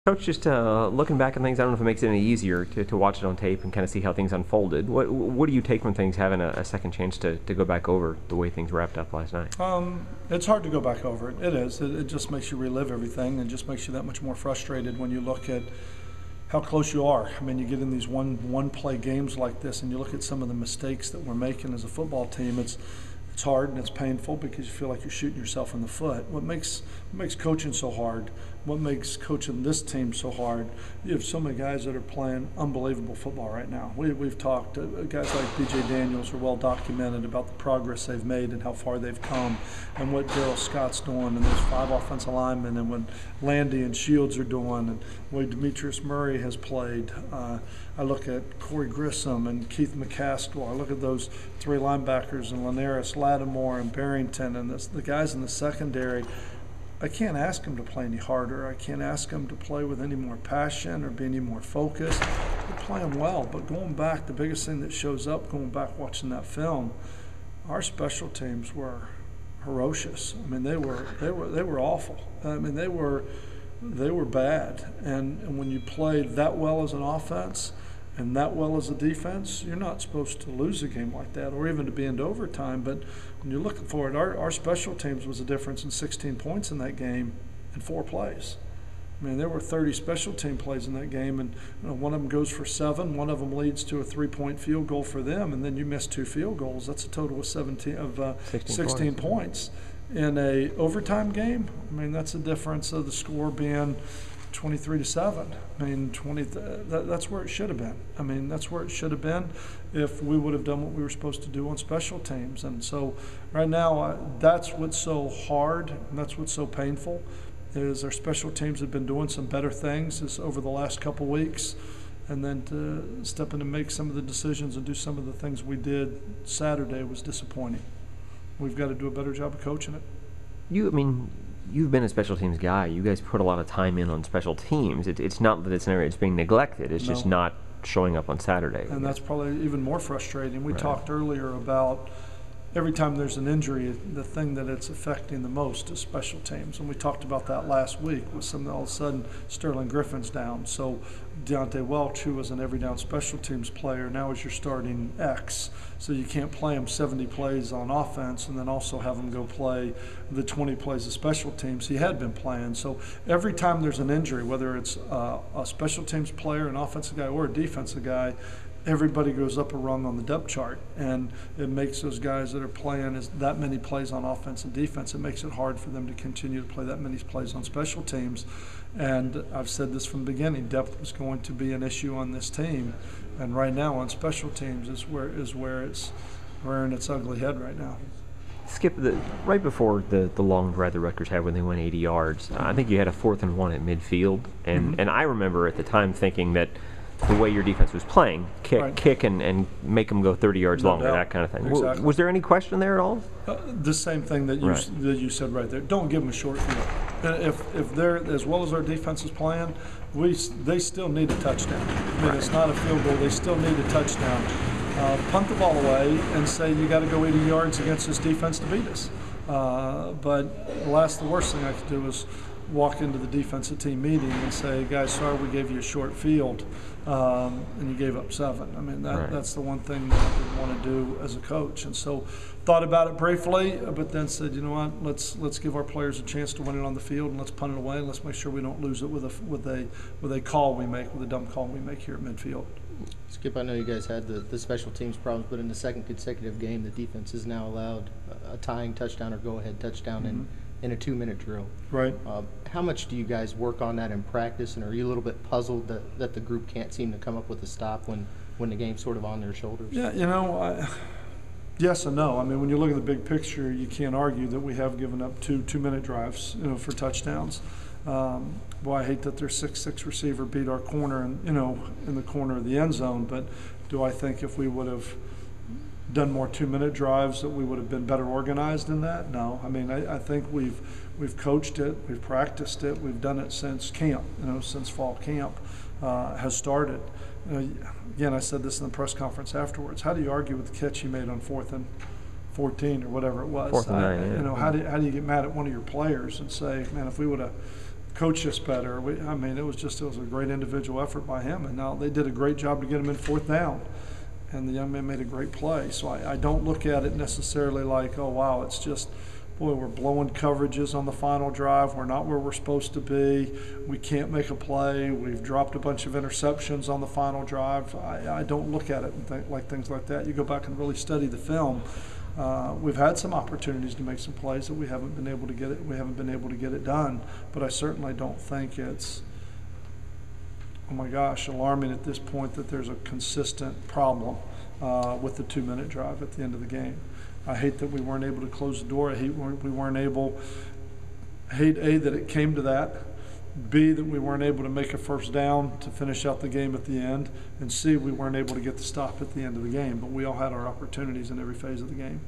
Coach, just looking back on things, I don't know if it makes it any easier to watch it on tape and kind of see how things unfolded. What do you take from things having a second chance to go back over the way things wrapped up last night? It's hard to go back over it. It is. It just makes you relive everything and just makes you that much more frustrated when you look at how close you are. I mean, you get in these one play games like this and you look at some of the mistakes that we're making as a football team. It's hard and it's painful because you feel like you're shooting yourself in the foot. What makes coaching so hard? What makes coaching this team so hard? You have so many guys that are playing unbelievable football right now. We've talked, guys like B.J. Daniels are well documented about the progress they've made and how far they've come and what Darryl Scott's doing and those 5 offensive linemen and what Landy and Shields are doing and the way Demetrius Murray has played. I look at Corey Grissom and Keith McCaskill. I look at those 3 linebackers and Lanaris, Lattimore and Barrington and the guys in the secondary. I can't ask them to play any harder. I can't ask them to play with any more passion or be any more focused. They're playing well, but going back, the biggest thing that shows up going back watching that film, our special teams were ferocious. I mean, they were awful. I mean, they were bad. And when you play that well as an offense and that well as a defense, you're not supposed to lose a game like that or even to be into overtime. But when you're looking for it, our special teams was a difference in 16 points in that game in 4 plays. I mean, there were 30 special team plays in that game, and one of them goes for 7. One of them leads to a 3-point field goal for them, and then you miss 2 field goals. That's a total of 16 points. In a overtime game, I mean, that's the difference of the score being 23-7. I mean, that's where it should have been. I mean, that's where it should have been if we would have done what we were supposed to do on special teams. And so right now, that's what's so hard and that's what's so painful is our special teams have been doing some better things over the last couple weeks. And then to step in and make some of the decisions and do some of the things we did Saturday was disappointing. We've got to do a better job of coaching it. You've been a special teams guy. You guys put a lot of time in on special teams. It's not that it's an area that's being neglected. It's just not showing up on Saturday. And that's probably even more frustrating. We talked earlier about every time there's an injury, the thing that it's affecting the most is special teams. And we talked about that last week with all of a sudden Sterling Griffin's down. So Deontay Welch, who was an every down special teams player, now is your starting X. So you can't play him 70 plays on offense and then also have him go play the 20 plays of special teams he had been playing. So every time there's an injury, whether it's a special teams player, an offensive guy, or a defensive guy, everybody goes up a rung on the depth chart, and it makes those guys that are playing that many plays on offense and defense, it makes it hard for them to continue to play that many plays on special teams. And I've said this from the beginning, depth was going to be an issue on this team, and right now on special teams is where it's rearing its ugly head right now. Skip, right before the long drive the Rutgers had when they went 80 yards, I think you had a 4th and 1 at midfield, and I remember at the time thinking that the way your defense was playing, kick and make them go 30 yards longer, that kind of thing. Exactly. Was there any question there at all? The same thing that you said right there. Don't give them a short field. If they're as well as our defense is playing, they still need a touchdown. I mean, it's not a field goal. They still need a touchdown. Punt the ball away and say you got to go 80 yards against this defense to beat us. But the worst thing I could do is walk into the defensive team meeting and say, guys, sorry we gave you a short field and you gave up 7. I mean, that's the one thing that I didn't want to do as a coach. And so thought about it briefly, but then said, you know what, let's give our players a chance to win it on the field and let's punt it away and let's make sure we don't lose it with a call we make, with a dumb call we make here at midfield. Skip, I know you guys had the special teams problems, but in the second consecutive game, the defense has now allowed a tying touchdown or go-ahead touchdown in a 2-minute drill. Right. How much do you guys work on that in practice, and are you a little bit puzzled that the group can't seem to come up with a stop when the game's sort of on their shoulders? Yeah, yes and no. I mean, when you look at the big picture, you can't argue that we have given up 2-minute drives, for touchdowns. Boy, I hate that their 6'6" receiver beat our corner in the corner of the end zone, but do I think if we would have done more 2-minute drives that we would have been better organized in that? No. I mean, I think we've coached it, we've practiced it, we've done it since camp, since fall camp has started. Again, I said this in the press conference afterwards. How do you argue with the catch you made on 4th and 14 or whatever it was? 4th and 9, yeah. How do you get mad at one of your players and say, man, if we would have coach us better. I mean, it was a great individual effort by him, and now they did a great job to get him in 4th down. And the young man made a great play. So I don't look at it necessarily like, oh, wow, it's just, boy, we're blowing coverages on the final drive. We're not where we're supposed to be. We can't make a play. We've dropped a bunch of interceptions on the final drive. I don't look at it like things like that. You go back and really study the film. We've had some opportunities to make some plays that we haven't been able to get it. We haven't been able to get it done. But I certainly don't think it's, oh my gosh, alarming at this point that there's a consistent problem with the 2-minute drive at the end of the game. I hate that we weren't able to close the door. I hate we weren't able. I hate A, that it came to that. B, that we weren't able to make a 1st down to finish out the game at the end. And C, we weren't able to get the stop at the end of the game. But we all had our opportunities in every phase of the game.